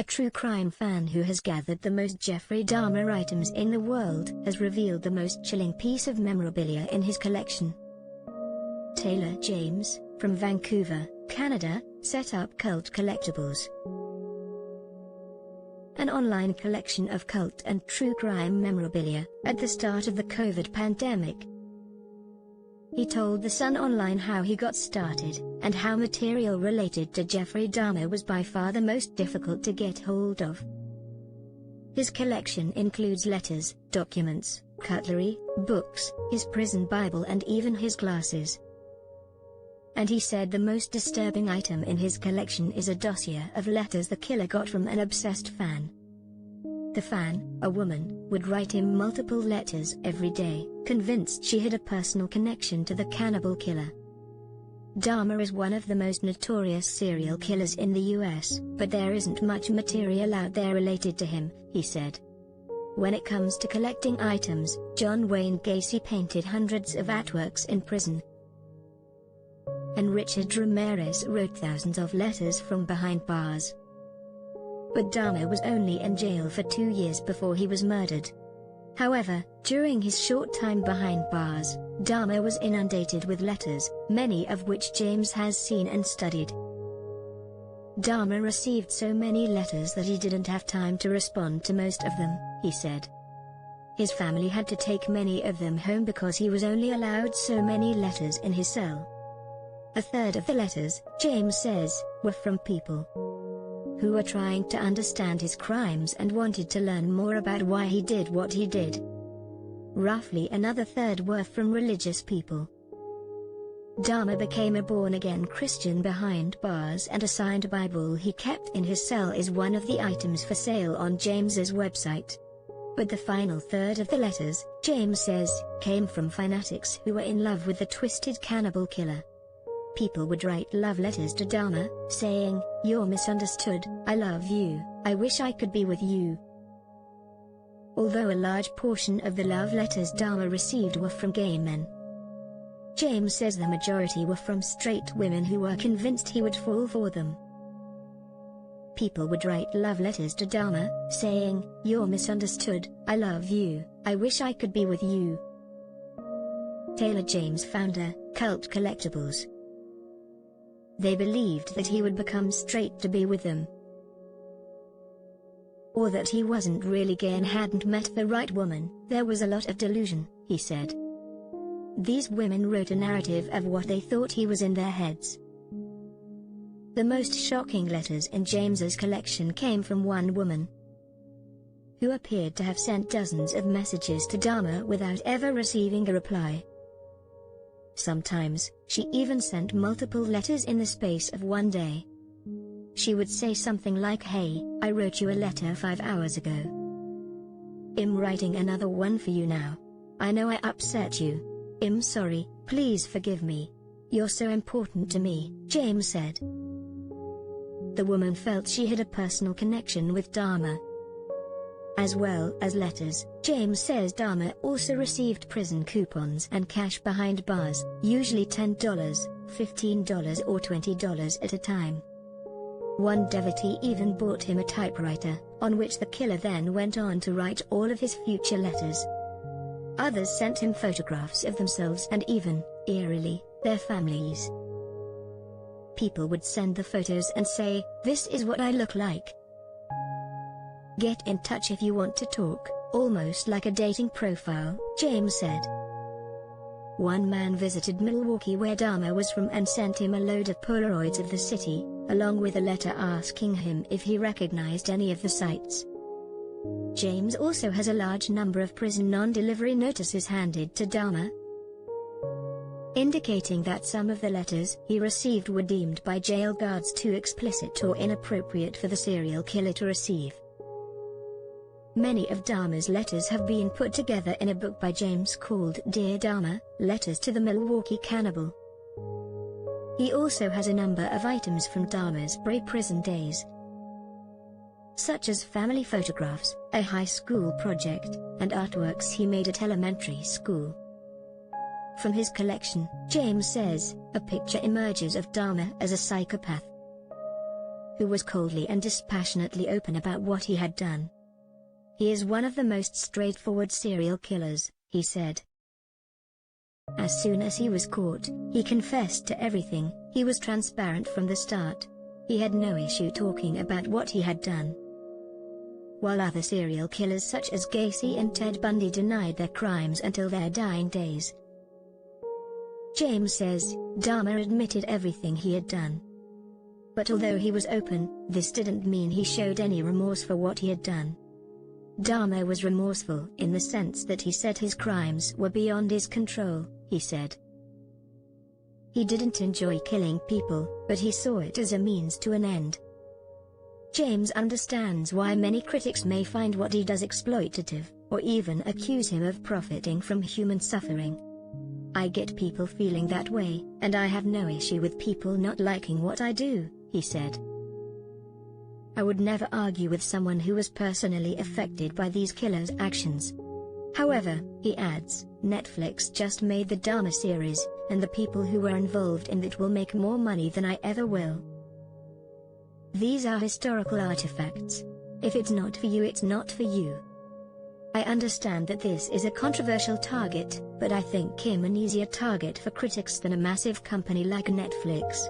a true crime fan who has gathered the most Jeffrey Dahmer items in the world, has revealed the most chilling piece of memorabilia in his collection. Taylor James, from Vancouver, Canada, set up Cult Collectibles, an online collection of cult and true crime memorabilia, at the start of the COVID pandemic. He told The Sun Online how he got started, and how material related to Jeffrey Dahmer was by far the most difficult to get hold of. His collection includes letters, documents, cutlery, books, his prison Bible and even his glasses. And he said the most disturbing item in his collection is a dossier of letters the killer got from an obsessed fan. The fan, a woman, would write him multiple letters every day, convinced she had a personal connection to the cannibal killer. Dahmer is one of the most notorious serial killers in the US, but there isn't much material out there related to him, he said. When it comes to collecting items, John Wayne Gacy painted hundreds of artworks in prison, and Richard Ramirez wrote thousands of letters from behind bars. But Dahmer was only in jail for 2 years before he was murdered. However, during his short time behind bars, Dahmer was inundated with letters, many of which James has seen and studied. Dahmer received so many letters that he didn't have time to respond to most of them, he said. His family had to take many of them home because he was only allowed so many letters in his cell. A third of the letters, James says, were from people who were trying to understand his crimes and wanted to learn more about why he did what he did. Roughly another third were from religious people. Dahmer became a born-again Christian behind bars, and a signed Bible he kept in his cell is one of the items for sale on James's website. But the final third of the letters, James says, came from fanatics who were in love with the twisted cannibal killer. People would write love letters to Dahmer, saying, "You're misunderstood, I love you, I wish I could be with you." Although a large portion of the love letters Dahmer received were from gay men, James says the majority were from straight women who were convinced he would fall for them. People would write love letters to Dahmer, saying, "You're misunderstood, I love you, I wish I could be with you." Taylor James, founder, Cult Collectibles. They believed that he would become straight to be with them, or that he wasn't really gay and hadn't met the right woman. There was a lot of delusion, he said. These women wrote a narrative of what they thought he was in their heads. The most shocking letters in James's collection came from one woman who appeared to have sent dozens of messages to Dahmer without ever receiving a reply. Sometimes, she even sent multiple letters in the space of one day. She would say something like, "Hey, I wrote you a letter 5 hours ago. I'm writing another one for you now. I know I upset you. I'm sorry, please forgive me. You're so important to me," James said. The woman felt she had a personal connection with Dahmer. As well as letters, James says Dahmer also received prison coupons and cash behind bars, usually $10, $15 or $20 at a time. One devotee even bought him a typewriter, on which the killer then went on to write all of his future letters. Others sent him photographs of themselves and even, eerily, their families. People would send the photos and say, "This is what I look like. Get in touch if you want to talk," almost like a dating profile, James said. One man visited Milwaukee, where Dahmer was from, and sent him a load of Polaroids of the city, along with a letter asking him if he recognized any of the sites. James also has a large number of prison non-delivery notices handed to Dahmer, indicating that some of the letters he received were deemed by jail guards too explicit or inappropriate for the serial killer to receive. Many of Dahmer's letters have been put together in a book by James called Dear Dahmer, Letters to the Milwaukee Cannibal. He also has a number of items from Dahmer's pre-prison days, such as family photographs, a high school project, and artworks he made at elementary school. From his collection, James says, a picture emerges of Dahmer as a psychopath who was coldly and dispassionately open about what he had done. "He is one of the most straightforward serial killers," he said. As soon as he was caught, he confessed to everything. He was transparent from the start. He had no issue talking about what he had done. While other serial killers such as Gacy and Ted Bundy denied their crimes until their dying days, James says Dahmer admitted everything he had done. But although he was open, this didn't mean he showed any remorse for what he had done. Dahmer was remorseful in the sense that he said his crimes were beyond his control, he said. He didn't enjoy killing people, but he saw it as a means to an end. James understands why many critics may find what he does exploitative, or even accuse him of profiting from human suffering. "I get people feeling that way, and I have no issue with people not liking what I do," he said. "I would never argue with someone who was personally affected by these killers' actions." However, he adds, Netflix just made the Dahmer series, and the people who were involved in it will make more money than I ever will. These are historical artifacts. If it's not for you, it's not for you. I understand that this is a controversial target, but I think him an easier target for critics than a massive company like Netflix.